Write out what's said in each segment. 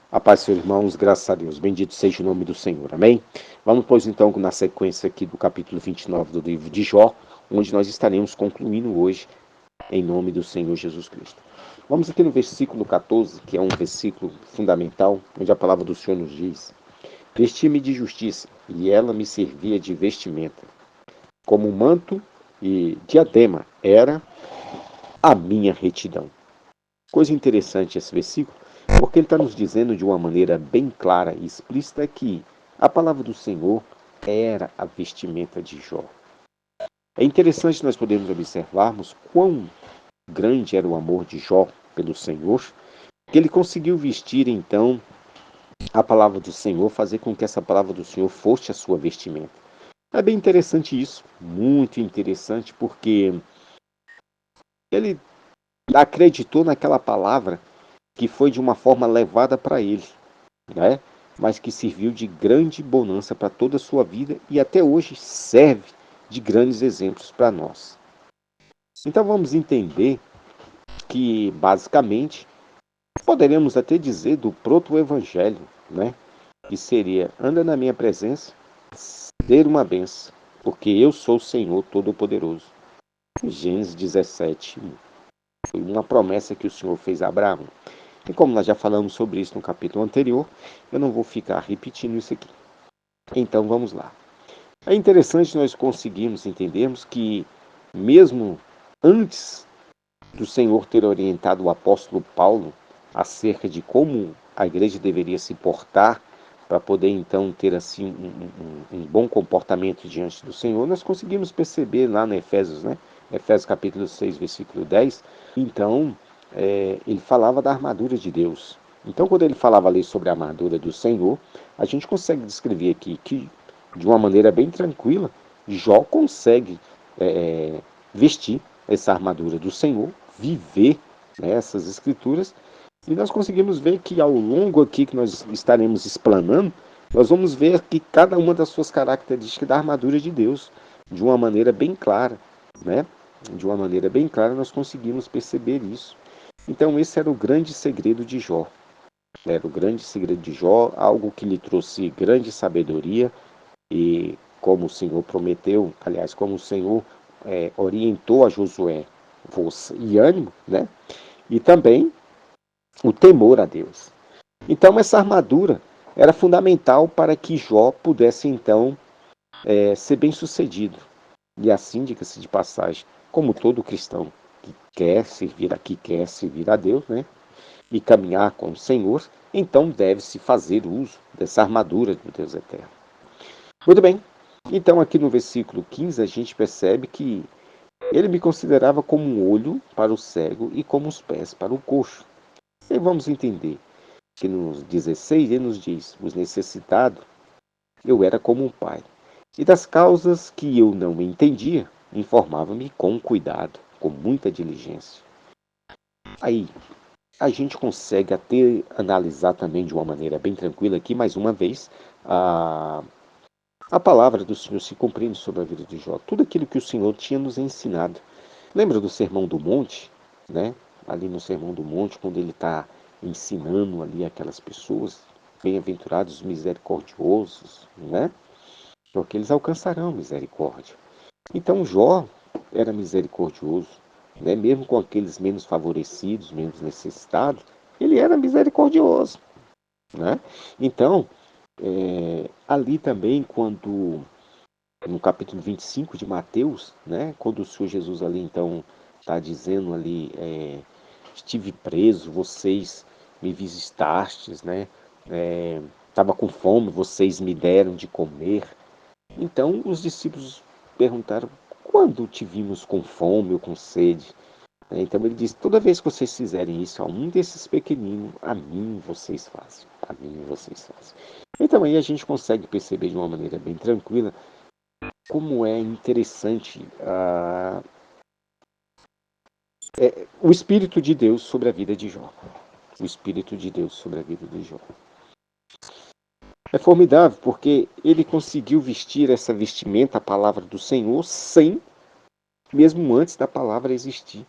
A paz, seus irmãos, graças a Deus. Bendito seja o nome do Senhor. Amém? Vamos, pois, então, na sequência aqui do capítulo 29 do livro de Jó, onde nós estaremos concluindo hoje, em nome do Senhor Jesus Cristo. Vamos aqui no versículo 14, que é um versículo fundamental, onde a palavra do Senhor nos diz: Vestia-me de justiça, e ela me servia de vestimenta. Como manto e diadema era a minha retidão. Coisa interessante esse versículo, porque ele está nos dizendo de uma maneira bem clara e explícita que a palavra do Senhor era a vestimenta de Jó. É interessante nós podermos observarmos quão grande era o amor de Jó pelo Senhor, que ele conseguiu vestir então a palavra do Senhor, fazer com que essa palavra do Senhor fosse a sua vestimenta. É bem interessante isso, muito interessante, porque ele acreditou naquela palavra que foi de uma forma levada para ele, né? Mas que serviu de grande bonança para toda a sua vida e até hoje serve de grandes exemplos para nós. Então vamos entender que, basicamente, poderemos até dizer do proto-evangelho, né? Que seria: anda na minha presença, ser uma benção, porque eu sou o Senhor Todo-Poderoso. Gênesis 17, 1. Foi uma promessa que o Senhor fez a Abraão. E como nós já falamos sobre isso no capítulo anterior, eu não vou ficar repetindo isso aqui. Então vamos lá. É interessante nós conseguirmos entendermos que, mesmo antes do Senhor ter orientado o apóstolo Paulo acerca de como a igreja deveria se portar para poder então ter assim um bom comportamento diante do Senhor, nós conseguimos perceber lá no Efésios, né? Efésios capítulo 6, versículo 10. Então, ele falava da armadura de Deus. Então, quando ele falava ali sobre a armadura do Senhor, a gente consegue descrever aqui que, de uma maneira bem tranquila, Jó consegue vestir essa armadura do Senhor, viver, né, essas escrituras, e nós conseguimos ver que ao longo aqui que nós estaremos explanando, nós vamos ver que cada uma das suas características da armadura de Deus, de uma maneira bem clara, né? De uma maneira bem clara nós conseguimos perceber isso. Então esse era o grande segredo de Jó. Era o grande segredo de Jó, algo que lhe trouxe grande sabedoria e, como o Senhor prometeu, aliás, como o Senhor orientou a Josué, força e ânimo, né? E também o temor a Deus. Então essa armadura era fundamental para que Jó pudesse então ser bem sucedido. E assim, diga-se de passagem, como todo cristão que quer servir a Deus, né? E caminhar com o Senhor, então deve-se fazer uso dessa armadura do Deus eterno. Muito bem. Então aqui no versículo 15 a gente percebe que ele me considerava como um olho para o cego e como os pés para o coxo. E vamos entender que no 16 ele nos diz: os necessitados, eu era como um pai. E das causas que eu não entendia, informava-me com cuidado, com muita diligência. Aí, a gente consegue até analisar também de uma maneira bem tranquila aqui, mais uma vez, a palavra do Senhor se cumprindo sobre a vida de Jó. Tudo aquilo que o Senhor tinha nos ensinado. Lembra do Sermão do Monte, né? Ali no Sermão do Monte, quando ele está ensinando ali aquelas pessoas, bem-aventurados os misericordiosos, né? Porque eles alcançarão misericórdia. Então Jó era misericordioso, né? Mesmo com aqueles menos favorecidos, menos necessitados, ele era misericordioso, né? Então, ali também, quando no capítulo 25 de Mateus, né? Quando o Senhor Jesus ali então está dizendo ali, estive preso, vocês me visitastes, né? Estava com fome, vocês me deram de comer. Então os discípulos perguntaram: quando te vimos com fome ou com sede? Então ele diz: toda vez que vocês fizerem isso a um desses pequeninos, a mim vocês fazem. A mim vocês fazem. Então aí a gente consegue perceber de uma maneira bem tranquila como é interessante o Espírito de Deus sobre a vida de Jó. O Espírito de Deus sobre a vida de Jó. É formidável porque ele conseguiu vestir essa vestimenta, a palavra do Senhor, sem, mesmo antes da palavra existir,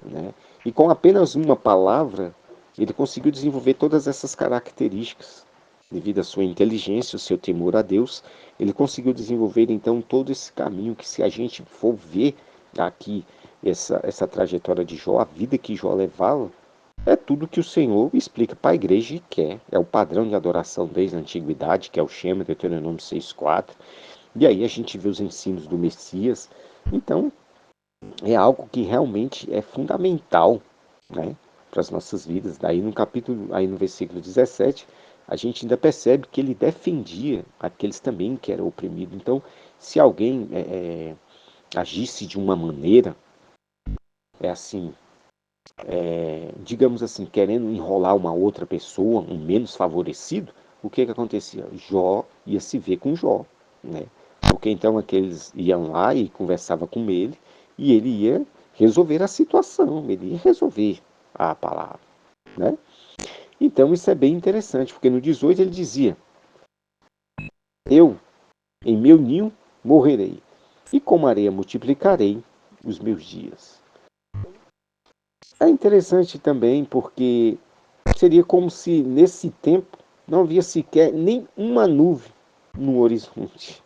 né? E com apenas uma palavra, Ele conseguiu desenvolver todas essas características. Devido à sua inteligência, o seu temor a Deus, ele conseguiu desenvolver então todo esse caminho que, se a gente for ver aqui essa trajetória de Jó, a vida que Jó levava, é tudo que o Senhor explica para a igreja e quer. É o padrão de adoração desde a antiguidade, que é o Shema, Deuteronômio 6,4. E aí a gente vê os ensinos do Messias. Então, é algo que realmente é fundamental, né, para as nossas vidas. Daí no capítulo, aí no versículo 17, a gente ainda percebe que ele defendia aqueles também que eram oprimidos. Então, se alguém agisse de uma maneira, assim, digamos assim, querendo enrolar uma outra pessoa, um menos favorecido, o que acontecia? Jó ia se ver com Jó, né? Porque então aqueles iam lá e conversavam com ele, e ele ia resolver a situação, ele ia resolver a palavra, né? Então isso é bem interessante, porque no 18 ele dizia: eu, em meu ninho, morrerei, e como areia multiplicarei os meus dias. É interessante também porque seria como se nesse tempo não havia sequer nem uma nuvem no horizonte.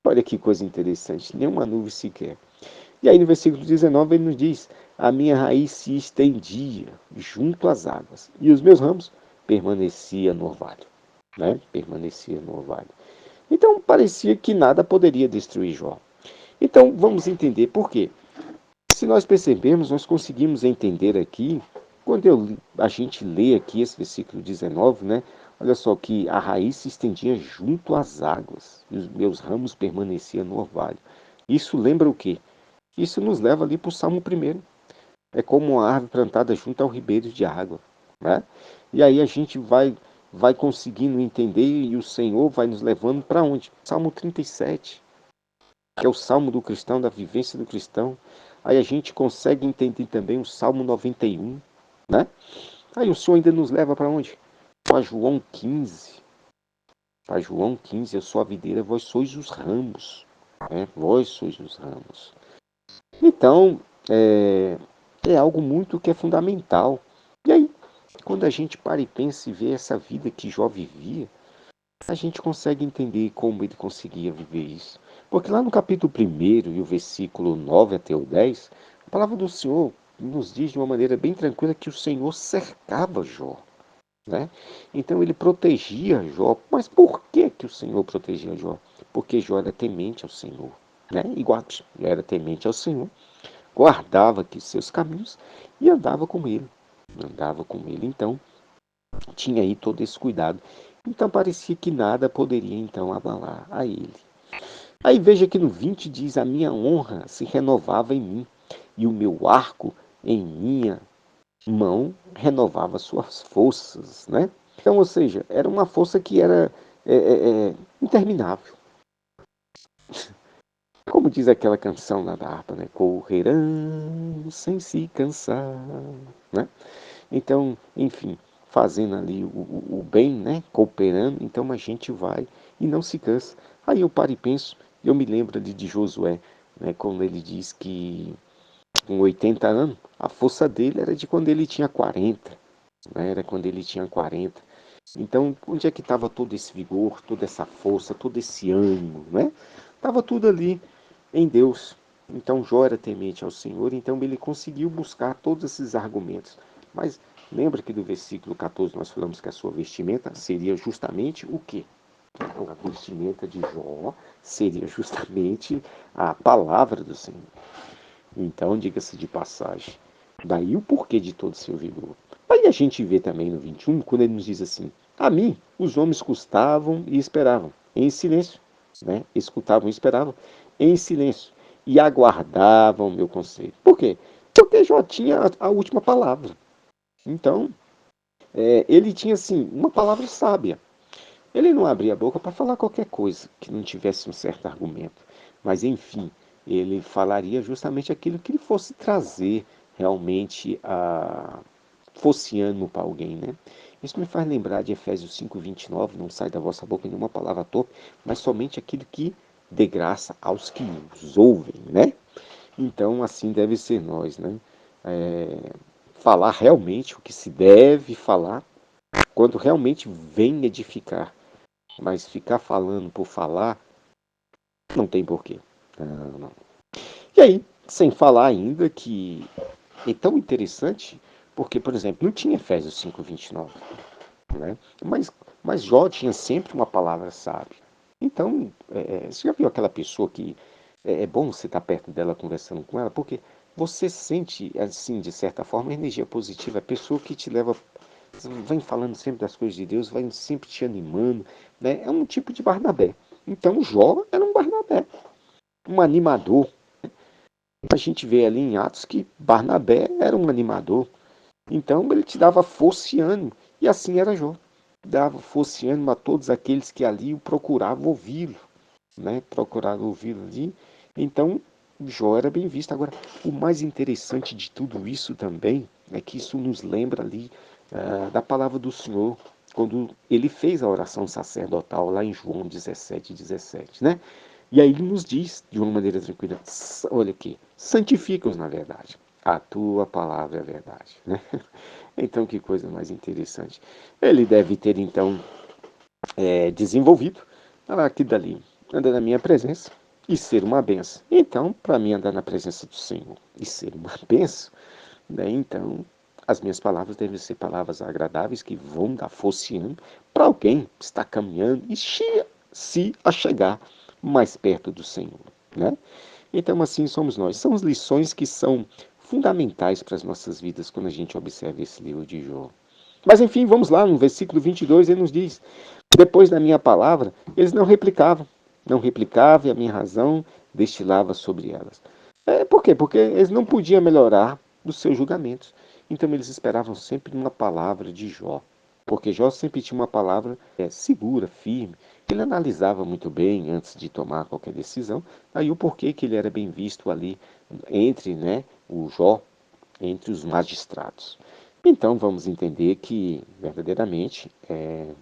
Olha que coisa interessante, nem uma nuvem sequer. E aí no versículo 19 ele nos diz: a minha raiz se estendia junto às águas, e os meus ramos permaneciam no orvalho. Né? Permanecia no orvalho. Então parecia que nada poderia destruir Jó. Então vamos entender por quê. Se nós percebermos, nós conseguimos entender aqui, quando a gente lê aqui esse versículo 19, né? Olha só, que a raiz se estendia junto às águas, e os meus ramos permaneciam no orvalho. Isso lembra o quê? Isso nos leva ali para o Salmo 1. É como uma árvore plantada junto ao ribeiro de água, né? E aí a gente vai conseguindo entender, e o Senhor vai nos levando para onde? Salmo 37, que é o salmo do cristão, da vivência do cristão. Aí a gente consegue entender também o Salmo 91, né? Aí o Senhor ainda nos leva para onde? Para João 15. Para João 15, eu sou a videira, vós sois os ramos. Né? Vós sois os ramos. Então, é algo muito que é fundamental. E aí, quando a gente para e pensa e vê essa vida que Jó vivia, a gente consegue entender como ele conseguia viver isso. Porque lá no capítulo 1 e o versículo 9 até o 10, a palavra do Senhor nos diz de uma maneira bem tranquila que o Senhor cercava Jó. Né? Então ele protegia Jó. Mas por que o Senhor protegia Jó? Porque Jó era temente ao Senhor. Né? Igual era temente ao Senhor, guardava aqui seus caminhos e andava com ele. Andava com ele. Então, tinha aí todo esse cuidado. Então parecia que nada poderia então abalar a ele. Aí veja que no 20 diz: a minha honra se renovava em mim, e o meu arco em minha mão renovava suas forças, né? Então, ou seja, era uma força que era interminável. Como diz aquela canção lá da harpa, né? Correrão sem se cansar, né? Então, enfim, fazendo ali o bem, né? Cooperando, então a gente vai e não se cansa. Aí eu paro e penso, eu me lembro ali de Josué, né? Quando ele diz que com 80 anos, a força dele era de quando ele tinha 40, né? Era quando ele tinha 40. Então, onde é que estava todo esse vigor, toda essa força, todo esse ânimo, né? Estava tudo ali em Deus. Então Jó era temente ao Senhor, então ele conseguiu buscar todos esses argumentos. Mas lembra que do versículo 14 nós falamos que a sua vestimenta seria justamente o quê? A vestimenta de Jó seria justamente a palavra do Senhor. Então, diga-se de passagem, daí o porquê de todo o seu vigor. Aí a gente vê também no 21, quando ele nos diz assim: a mim os homens custavam e esperavam, em silêncio, né? Escutavam e esperavam, em silêncio, e aguardavam o meu conselho. Por quê? Porque Jó tinha a última palavra. Então, ele tinha, assim, uma palavra sábia. Ele não abria a boca para falar qualquer coisa que não tivesse um certo argumento. Mas, enfim, ele falaria justamente aquilo que ele fosse trazer realmente fosse ânimo para alguém, né? Isso me faz lembrar de Efésios 5:29, não sai da vossa boca nenhuma palavra torpe, mas somente aquilo que dê graça aos que os ouvem, né? Então, assim deve ser nós, né? falar realmente o que se deve falar, quando realmente vem edificar. Mas ficar falando por falar, não tem porquê. Não, não. E aí, sem falar ainda que é tão interessante, porque, por exemplo, não tinha Efésios 5:29, né? Mas Jó tinha sempre uma palavra sábia. Então, você já viu aquela pessoa que é bom você estar perto dela, conversando com ela, porque você sente, assim, de certa forma, energia positiva. A pessoa que te leva, vem falando sempre das coisas de Deus, vai sempre te animando, né? É um tipo de Barnabé. Então, Jó era um Barnabé, um animador. A gente vê ali em Atos que Barnabé era um animador. Então ele te dava força e ânimo. E assim era Jó. Dava força e ânimo a todos aqueles que ali o procuravam ouvi-lo. Né? Procuravam ouvi-lo ali. Então Jó era bem visto. Agora, o mais interessante de tudo isso também é que isso nos lembra ali da palavra do Senhor, quando ele fez a oração sacerdotal lá em João 17:17, né? E aí ele nos diz, de uma maneira tranquila, olha aqui, santifica-os na verdade. A tua palavra é a verdade, né? Então, que coisa mais interessante. Ele deve ter, então, desenvolvido aqui dali, andar na minha presença e ser uma benção. Então, para mim, andar na presença do Senhor e ser uma benção, né? Então, as minhas palavras devem ser palavras agradáveis que vão dar força e ânimo para alguém que está caminhando e se achegar mais perto do Senhor, né? Então, assim somos nós. São as lições que são fundamentais para as nossas vidas quando a gente observa esse livro de Jó. Mas, enfim, vamos lá, no versículo 22, ele nos diz: depois da minha palavra, eles não replicavam. Não replicavam e a minha razão destilava sobre elas. Por quê? Porque eles não podiam melhorar dos seus julgamentos. Então eles esperavam sempre uma palavra de Jó. Porque Jó sempre tinha uma palavra segura, firme. Ele analisava muito bem antes de tomar qualquer decisão. Aí o porquê que ele era bem visto ali entre, né, o Jó, entre os magistrados. Então vamos entender que verdadeiramente é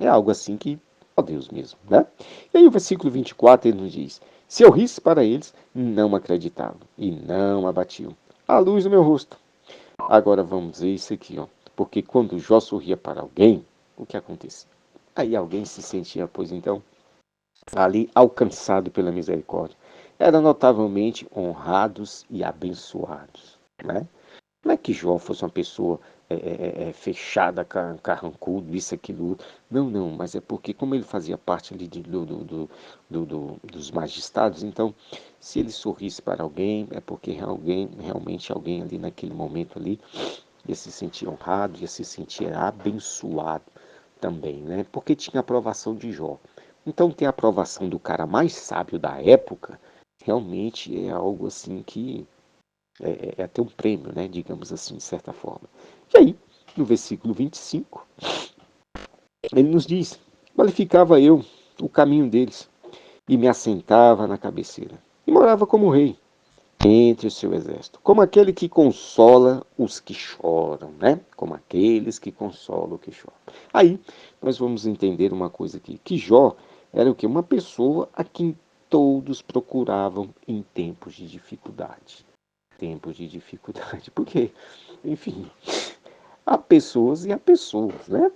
algo assim que, ó Deus mesmo, né? E aí o versículo 24 ele nos diz: se eu risse para eles, não acreditavam e não abatiam a luz do meu rosto. Agora vamos ver isso aqui, ó. Porque quando Jó sorria para alguém, o que acontecia? Aí alguém se sentia, pois então, ali alcançado pela misericórdia. Eram notavelmente honrados e abençoados, né? Não é que Jó fosse uma pessoa fechada, carrancudo, isso, aquilo, outro. Não, não, mas é porque como ele fazia parte ali dos magistrados, então, se ele sorrisse para alguém, é porque realmente alguém ali naquele momento ali ia se sentir honrado, ia se sentir abençoado também, né? Porque tinha a aprovação de Jó. Então, ter a aprovação do cara mais sábio da época, realmente é algo assim que é até um prêmio, né? Digamos assim, de certa forma. E aí, no versículo 25, ele nos diz: qualificava eu o caminho deles e me assentava na cabeceira e morava como rei entre o seu exército, como aquele que consola os que choram, né? Como aqueles que consolam os que choram. Aí nós vamos entender uma coisa aqui, que Jó era o que? Uma pessoa a quem todos procuravam em tempos de dificuldade. Tempos de dificuldade, porque, enfim, há pessoas e há pessoas, né?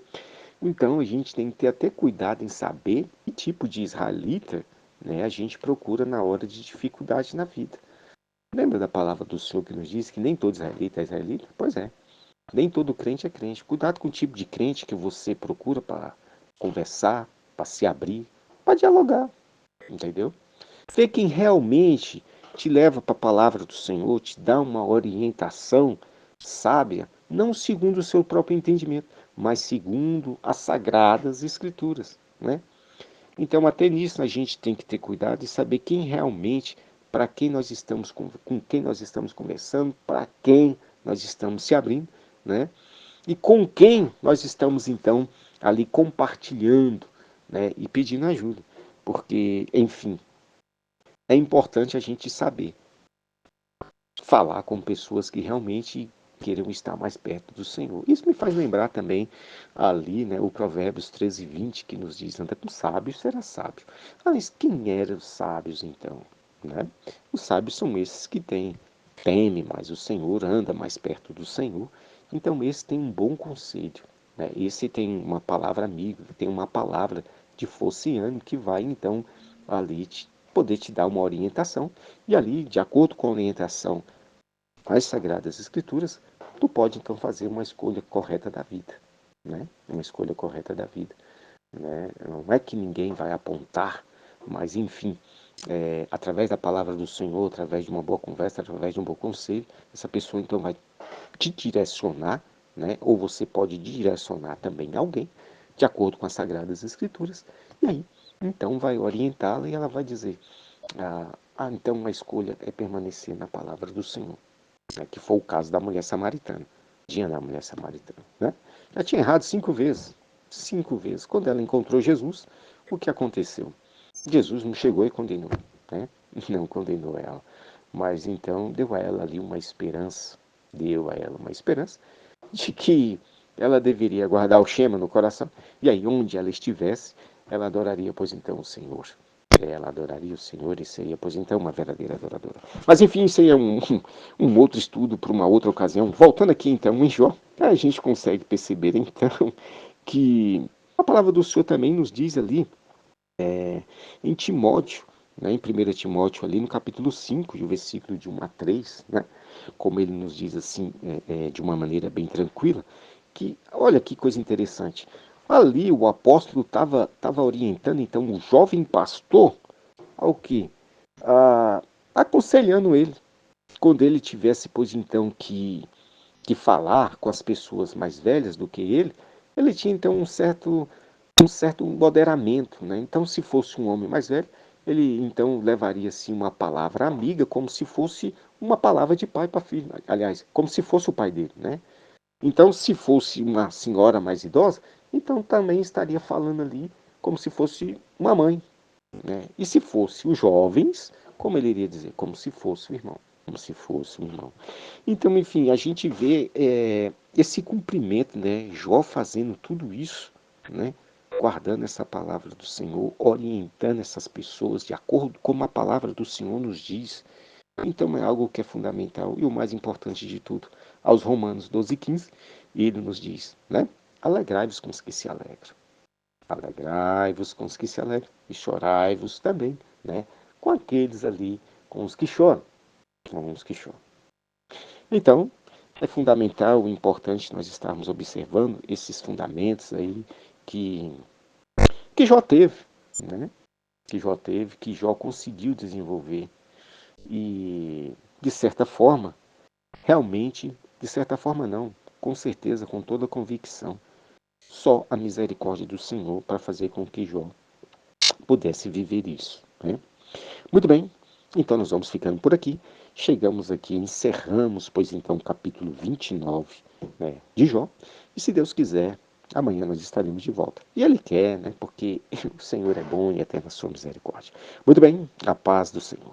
Então a gente tem que ter até cuidado em saber que tipo de israelita, né, a gente procura na hora de dificuldade na vida. Lembra da palavra do Senhor que nos diz que nem todo israelita é israelita? Pois é, nem todo crente é crente. Cuidado com o tipo de crente que você procura para conversar, para se abrir, para dialogar, entendeu? Ver quem realmente te leva para a palavra do Senhor, te dá uma orientação sábia, não segundo o seu próprio entendimento, mas segundo as sagradas escrituras, né? Então, até nisso a gente tem que ter cuidado e saber quem realmente, para quem nós estamos com quem nós estamos conversando, para quem nós estamos se abrindo, né? E com quem nós estamos então ali compartilhando, né, e pedindo ajuda, porque, enfim, é importante a gente saber falar com pessoas que realmente queiram estar mais perto do Senhor. Isso me faz lembrar também ali, né, o Provérbios 13:20, que nos diz: anda com sábio, será sábio. Mas quem eram os sábios então? Né? Os sábios são esses que têm teme mais o Senhor, anda mais perto do Senhor, então esse tem um bom conselho, né? Esse tem uma palavra amiga, tem uma palavra de força e ânimo que vai então ali poder te dar uma orientação, e ali, de acordo com a orientação das Sagradas Escrituras, tu pode então fazer uma escolha correta da vida, né? Uma escolha correta da vida, né? Não é que ninguém vai apontar, mas enfim, através da palavra do Senhor, através de uma boa conversa, através de um bom conselho, essa pessoa então vai te direcionar, né? Ou você pode direcionar também alguém, de acordo com as Sagradas Escrituras, e aí então vai orientá-la e ela vai dizer, então a escolha é permanecer na palavra do Senhor, né? Que foi o caso da mulher samaritana, da mulher samaritana, né? Já tinha errado 5 vezes, 5 vezes. Quando ela encontrou Jesus, o que aconteceu? Jesus não chegou e condenou, né? Não condenou ela, mas então deu a ela ali uma esperança, de que ela deveria guardar o Shema no coração, e aí onde ela estivesse, ela adoraria, pois então, o Senhor. Ela adoraria o Senhor e seria, pois então, uma verdadeira adoradora. Mas enfim, isso aí é um outro estudo para uma outra ocasião. Voltando aqui então em Jó, a gente consegue perceber então que a palavra do Senhor também nos diz ali em Timóteo, né, em 1 Timóteo, ali no capítulo 5, o versículo de 1 a 3, né, como ele nos diz assim, de uma maneira bem tranquila, que, olha que coisa interessante, ali o apóstolo estava orientando, então, o jovem pastor ao quê? Aconselhando ele, quando ele tivesse, pois então, que falar com as pessoas mais velhas do que ele tinha então um certo moderamento, né? Então, se fosse um homem mais velho, ele então levaria assim uma palavra amiga, como se fosse uma palavra de pai para filho, aliás, como se fosse o pai dele, né? Então, se fosse uma senhora mais idosa, então também estaria falando ali como se fosse uma mãe, né? E se fosse os jovens, como ele iria dizer? Como se fosse o irmão. Como se fosse um irmão. Então, enfim, a gente vê esse cumprimento, né? Jó fazendo tudo isso, né? Guardando essa palavra do Senhor, orientando essas pessoas de acordo com como a palavra do Senhor nos diz. Então é algo que é fundamental e o mais importante de tudo. Aos Romanos 12:15, ele nos diz, né? Alegrai-vos com os que se alegram. Alegrai-vos com os que se alegram e chorai-vos também, né? Com aqueles ali, com os que choram, com os que choram. Então, é fundamental e importante nós estarmos observando esses fundamentos aí que, que Jó teve, né? Que Jó conseguiu desenvolver e, de certa forma, realmente, de certa forma não, com certeza, com toda a convicção, só a misericórdia do Senhor para fazer com que Jó pudesse viver isso, né? Muito bem, então nós vamos ficando por aqui. Chegamos aqui, encerramos, pois então, o capítulo 29, né, de Jó. E se Deus quiser, amanhã nós estaremos de volta. E Ele quer, né, porque o Senhor é bom e eterna a sua misericórdia. Muito bem, a paz do Senhor.